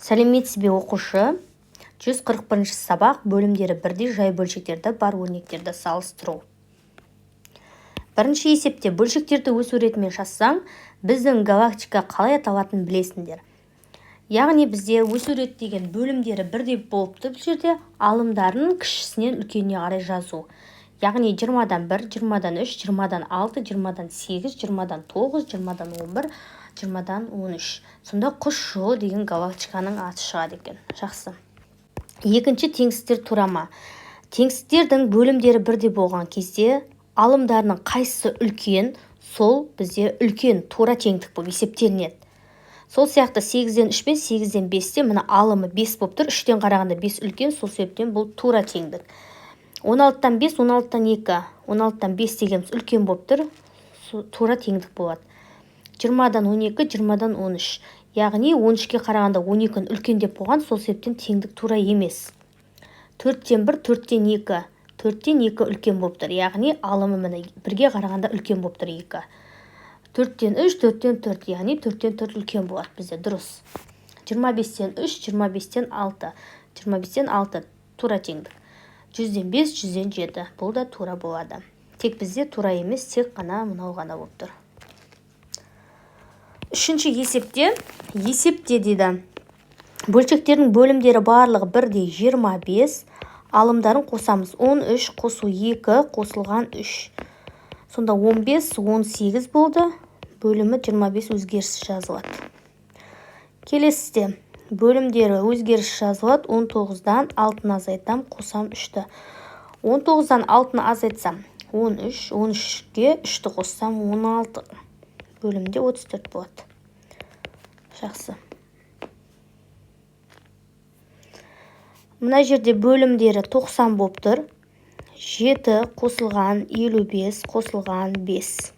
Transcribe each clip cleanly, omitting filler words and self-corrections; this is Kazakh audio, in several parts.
Сәлеметсіз бе оқушы? 141 сабақ бөлімдері бірдей жай бөлшектерді бар өрнектерді салыстыру. Бірінші есепте бөлшектерді өсу ретімен жазсаң, біздің галактика қалай аталатынын білесіңдер. Яғни бізде өсу рет деген бөлімдері бірдей болыпты, бұл жерде алымдарын кішісінен үлкеніне қарай жазу. Яғни 20-дан 1, 20-дан 3, 20-дан 6, 20-дан 8, 20-дан 9, 20-дан 11, 20-дан 13. Сонда құс жолы деген галактиканың аты шығады екен. Жақсы. Екінші теңсіздер турама. Теңсіздердің бөлімдері бірдей болған кезде алымдарының қайсысы үлкен, сол бізде үлкен тура теңдік болып есептелінеді. Сол сияқты 8-ден 3 пен 8-ден 5-те мына алымы 5 болып тұр. 3-тен қарағанда 5 үлкен, сол себептен бұл тура теңдік. 16-тан 5, 16-тан 2, 16-тан 5 дегеніміз үлкен болып тұр. Тура теңдік болады. 20-дан 12, 20-дан 13. Яғни 13-ке қарағанда 12-ні үлкен деп болған, сол себептен теңдік тура емес. 4-тен 1, 4-тен 2. 4-тен 2 үлкен болып тұр. Яғни алымы міне 1-ге қарағанда үлкен болып тұр 2. 4-тен 3, 4-тен 4. Яғни 4-тен 4 үлкен болады бізде, дұрыс. 25-тен 3, 25-тен 6. 25-тен 6 тура теңдік. 100-ден 5, 100-ден 7. Бұл да тура болады. Тек бізде тура емес, тек қана мынау ғана болып тұр. Үшінші есепте дейді. Бөлшектердің бөлімдері барлығы бірдей 25. Алымдарын қосамыз. 13 қосу 2 қосылған 3. Сонда 15, 18 болды. Бөлімі 25 өзгеріссіз жазылады. Келесіде бөлімдері өзгеріссіз жазылады. 19-дан 6-ны азайтам, қосам 3-ті. 19-дан 6-ны азайтсам 13, 13-ге 3-ті қоссам 16. Бөлімде 34 болады. Жақсы. Мына жерде бөлімдері 90 болып тұр. 7 қосылған 55 қосылған 5.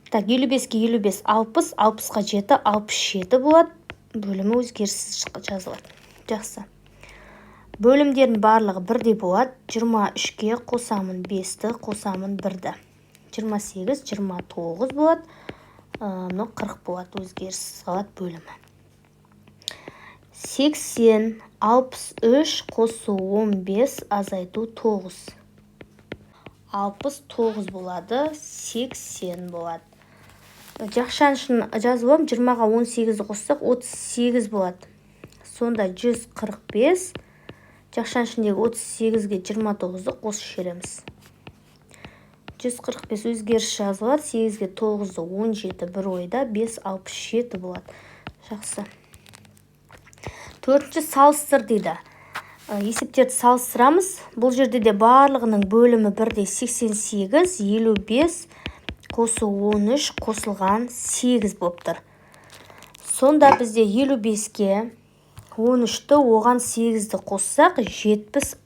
Так, 55-ке 55 60, 60-қа 7 67 болады. Бөлімі өзгеріссіз жазылады. Жақсы. Бөлімдердің барлығы бірдей болады. 23-ке қосамын 5-ті, қосамын 1-ді. 28, 29 болады. 40 болады. Өзгеріссіз қалады бөлімі. 80, 63 қосу 15 азайту 9. 69 болады. 80 болады. Жақшаншын жазылым 20-ға 18 қоссақ 38 болады. Сонда 145. Жақшаншындегі 38-ге 29-ды қосып жібереміз. 145 өзгеріс жазылады. 8-ге 9-ды 17 бір ойда 5 67 болады. Жақсы. Төртінші салыстыр дейді. Есептерді салыстырамыз. Бұл жерде де барлығының бөлімі бірдей 88, 55 қосу 13 қосылған 8 болып тұр. Сонда бізде 55-ке 13-ті оған 8-ді қоссақ 76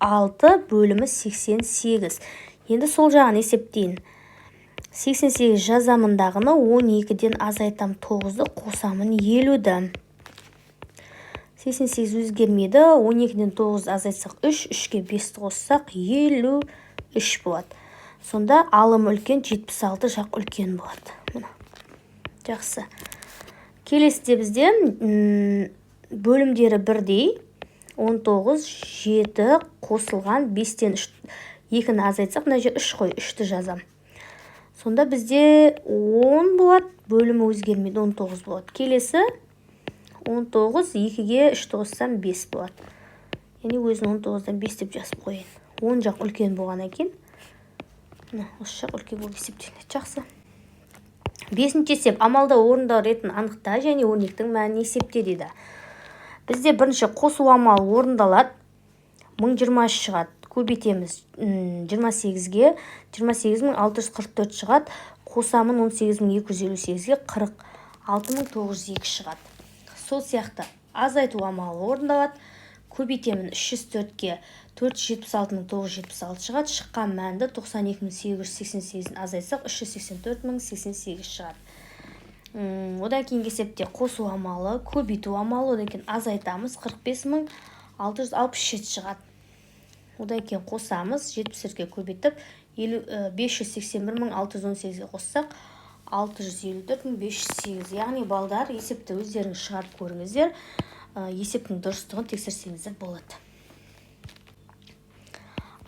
бөлімі 88. Енді сол жағын есептейін. 88 жазамындағыны 12-ден азайтам 9-ды қосамын 50-ді. 88 өзгермейді. 12-ден 9 азайтсақ 3, 3-ке 5-ті қоссақ 53 болады. Сонда алым үлкен, 76 жақ үлкен болады. Жақсы. Келесіде бізде бөлімдері бірдей. 19, 7 қосылған 5-тен 2-ні азайтсақ, мына жер 3 қой, 3-ті жазам. Сонда бізде 10 болады, бөлімі өзгермейді, 19 болады. Келесі 19, 2-ге 3-ті қоссам 5 болады. Яғни өзін 19-дан 5 деп жазып қойын. 10 жақ үлкен болған екен. Осы жақ үлкен болып есептеледі. Жақсы. Бесінші есеп, амалда орындау ретін анықта және өрнектің мәнін есепте дейді. Бізде бірінші қосу амалы орындалады. 1020 шығады. Көбейтеміз 28-ге. 28644 шығады. Қосамын 18258-ге 46902 шығады. Сол сияқты азайту амалы орындалады. Көбейтемін 304-ке 476-976 шығады. Шыққан мәнді 92888 азайтсақ 384088 шығады. Одан кейін есепте қосу амалы, көбейту амалы, одан кейін азайтамыз 45667 шығады. Одан кейін қосамыз 74-ке көбейтіп 581.618-ге қоссақ 654.508. Яғни балдар есепті өздеріңіз шығарып көріңіздер. Есептің дұрыстығын тексерсеңіздер болады.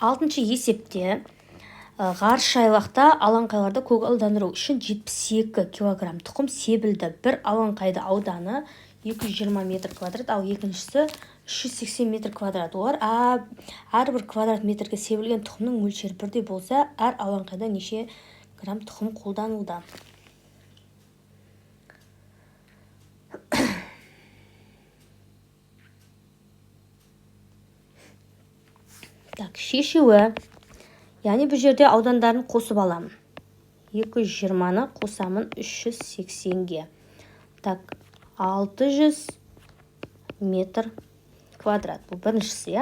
6-шы есепте ғарыш айлақта алаңқайларды көгалдандыру үшін 72 кг тұқым себілді. Бір алаңқайды ауданы 220 метр квадрат, ал екіншісі 380 метр квадрат. Олар әрбір квадрат метрге себілген тұқымның мөлшері бірдей болса, әр алаңқайда неше грамм тұқым қолданылды? Шешуі, яғни бұл жерде аудандарын қосып аламын. 220-ны қосамын 380-ге. 600 метр квадрат. Бұл біріншісі,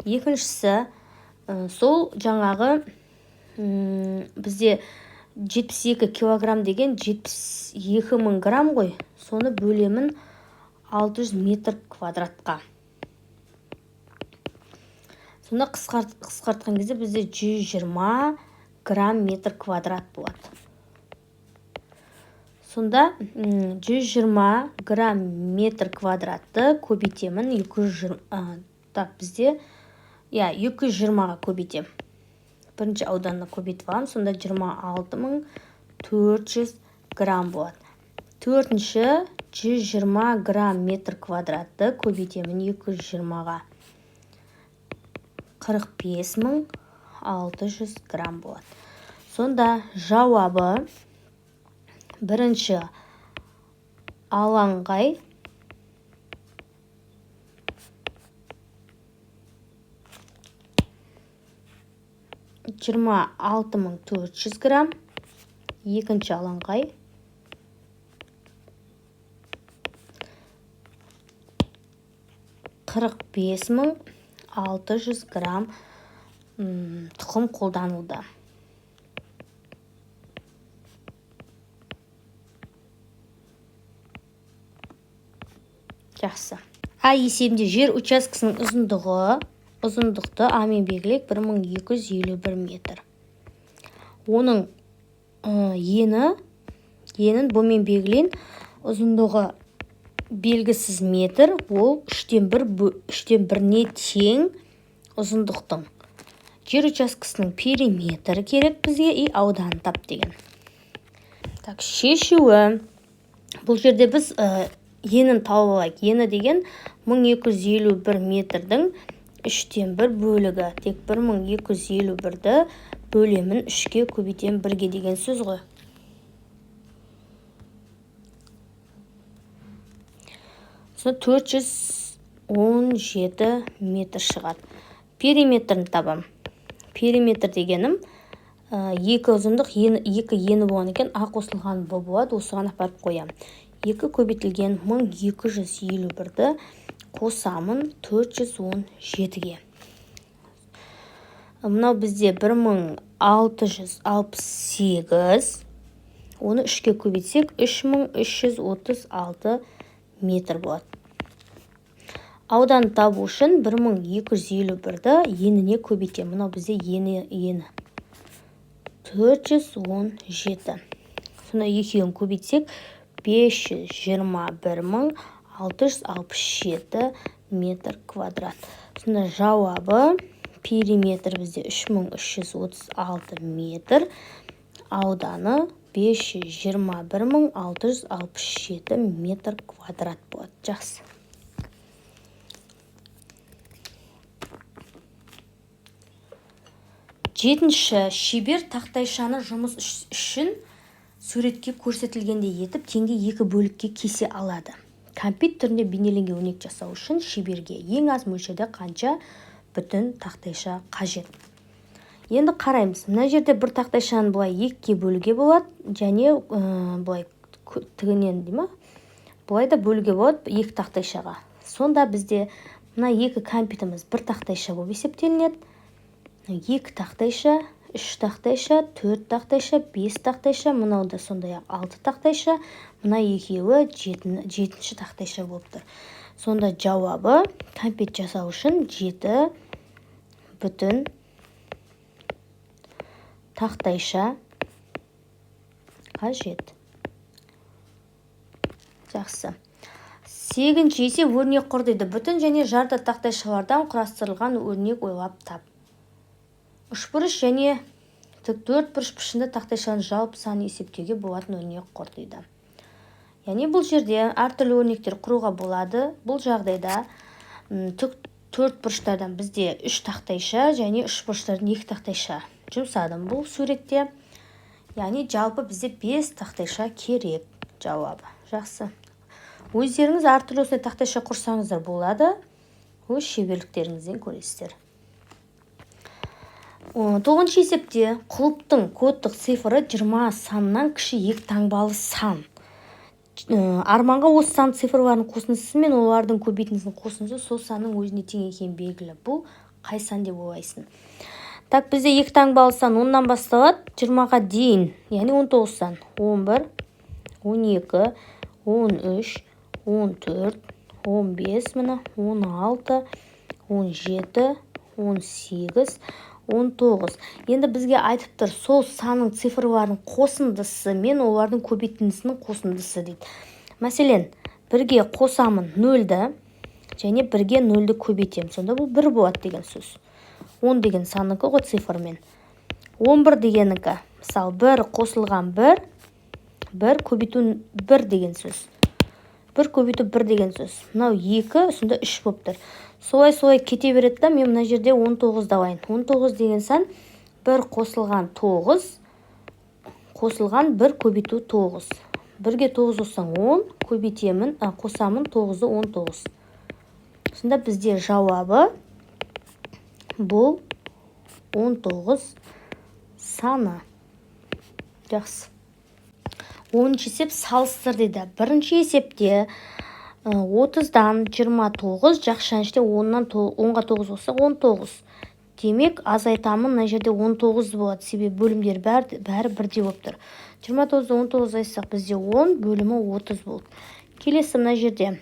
екіншісі, сол жаңағы бізде 72 килограмм деген 72 мың грамм ғой. Соны бөлемін 600 метр квадратқа. Сонда қысқартқан кезде бізде 120 грамм метр квадрат болады. Сонда 120 грамм метр квадратты көбейтемін 220. Бізде 220-ға көбейтем. Бірінші ауданына көбейтіп аламын. Сонда 26.400 грамм болады. Төртінші 120 грамм метр квадратты көбейтемін 220-ға. 45.600 грамм болады. Сонда жауабы бірінші алаңқай 26.400 грамм, екінші алаңқай 45.600 грамм тұқым қолданылды. Жақсы. Есебінде жер учаскесінің ұзындықты амен белгілек 1251 метр. Оның енін бұмен белгілен, ұзындығы белгісіз метр, ол 3/1-не тең ұзындықтың. Жер учаскесінің периметрі керек бізге, ауданын тап деген. Шешуі. Бұл жерде біз енін тауып алайық. Ені деген 1251 метрдің 3/1 бөлігі. Тек 1251-ді бөлемін 3-ке көбейтем 1-ге деген сөз ғой. Соны 417 метр шығады. Периметрін табам. Периметр дегенім екі ұзындық, екі ені болған екен, қосылған болады, осыған апарып қоям. 2 көбейтілген 1251-ді қосамын 417-ге. Мынау бізде 1668, оны 3-ке көбейтсек 3336 метр болады. Аудан табу үшін 1251-ді еніне көбейтем. Мынау бізде ені 417. Сонда екеуін көбейтсек 521.667 метр квадрат. Сонда жауабы периметр бізде 3336 метр, ауданы 521.667 метр квадрат болады. Жақсы. Жетінші, шебер тақтайшаны жұмыс үшін суретке көрсетілгендей етіп теңде 2 бөлікке кесе алады. Компьютер түрінде бейнеленген өрнек жасау үшін шеберге ең аз мөлшерде қанша бүтін тақтайша қажет? Енді қараймыз. Мына жерде бір тақтайшаны былай 2-ке бөлуге болады, және былай тігінен былай да бөлуге болады 2 тақтайшаға. Сонда бізде мына 2 компьютеріміз бір тақтайша болып есептелінеді. 2 тақтайша, 3 тақтайша, 4 тақтайша, 5 тақтайша, мынау да сондай 6 тақтайша, мына екеуі 7-ші тақтайша болып тұр. Сонда жауабы компьютер жасау үшін 7 бүтін тақтайша қажет. Жақсы. 8-ші есеп өрнек құр дейді. Бүтін және жарты тақтайшалардан құрастырылған өрнек ойлап тап. Үшбұрыш және тік төртбұрыш пішінді тақтайшаның жалпы санын есептеуге болатын өрнек құр дейді. Яғни бұл жерде әртүрлі өрнектер құруға болады. Бұл жағдайда тік төртбұрыштардан бізде 3 тақтайша және үшбұрыштардан 2 тақтайша жұмсадым бұл суретте. Яғни жалпы бізде 5 тақтайша керек. Жауабы. Жақсы. Өздеріңіз әртүрлі осындай тақтайша құрсаңыздар болады. Өз шеберліктеріңізден көресіздер. 9-ші есепте құлыптың кодтық цифры 20 санынан кіші 2 таңбалы сан. Арманға осы сан цифрларының қосындысы мен олардың көбейтіндісінің қосындысы сол санның өзіне тең екені белгілі. Бұл қай сан деп ойлайсың? Так, бізде 2 таңбалы сан 10-нан басталады 20-ға дейін, яғни 19 сан. 11, 12, 13, 14, 15, мына 16, 17, 18, 19. Енді бізге айтып тұр, сол санның цифрларының қосындысы мен олардың көбейтіндісінің қосындысы дейді. Мәселен, бірге қосамын 0-ді және бірге 0-ді көбейтемін. Сонда бұл 1 болады деген сөз. 10 деген санныкі ғой цифрмен. 11 дегенікі, мысалы 1 қосылған 1, 1 көбейту 1 деген сөз. 1 көбейту 1 деген сөз. Мынау 2, үстінде 3 болып тұр. Солай кете береді да, мен мына жерде 19 давайын. 19 деген сан 1 қосылған 9, қосылған 1 көбейту 9. 1-ге 9 қоссаң 10, көбейтемін, қосамын 9-ды 19. Сонда бізде жауабы бұл 19 саны. Жақсы. 10-ші есеп салыстыр дейді. Бірінші есепте 30-дан 29, жақшаншыде 10-ға 9 болса 19. Демек, азайтамын, мына жерде 19 болады. Себебі бөлімдер бәрі бірдей болып тұр. 29-ды 19 айсақ, бізде 10 бөлімі 30 болды. Келесі мына жерде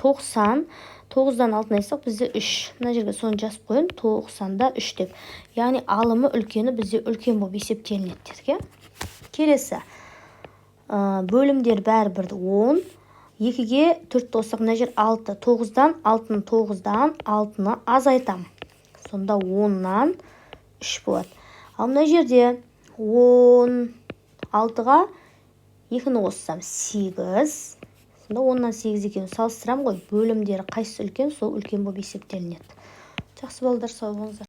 90, 9-дан 6 айсақ, бізде 3. Мына жерге соны жазып қойын, 90-да 3 деп. Яғни алымы үлкені бізде үлкен болып есептелінеді. Келесі бөлімдер бәрі бірді 10. 2-ге 4 қоссақ, мына жер 6. 9-дан 6-ны азайтам. Сонда 10-нан 3 болады. Ал мына жерде 16-ға 2-ні қоссам 8. Сонда 10-нан 8 екен салыстырам ғой. Бөлімдері қайсысы үлкен, сол үлкен болып есептелінеді. Жақсы балдар, сау болыңыздар.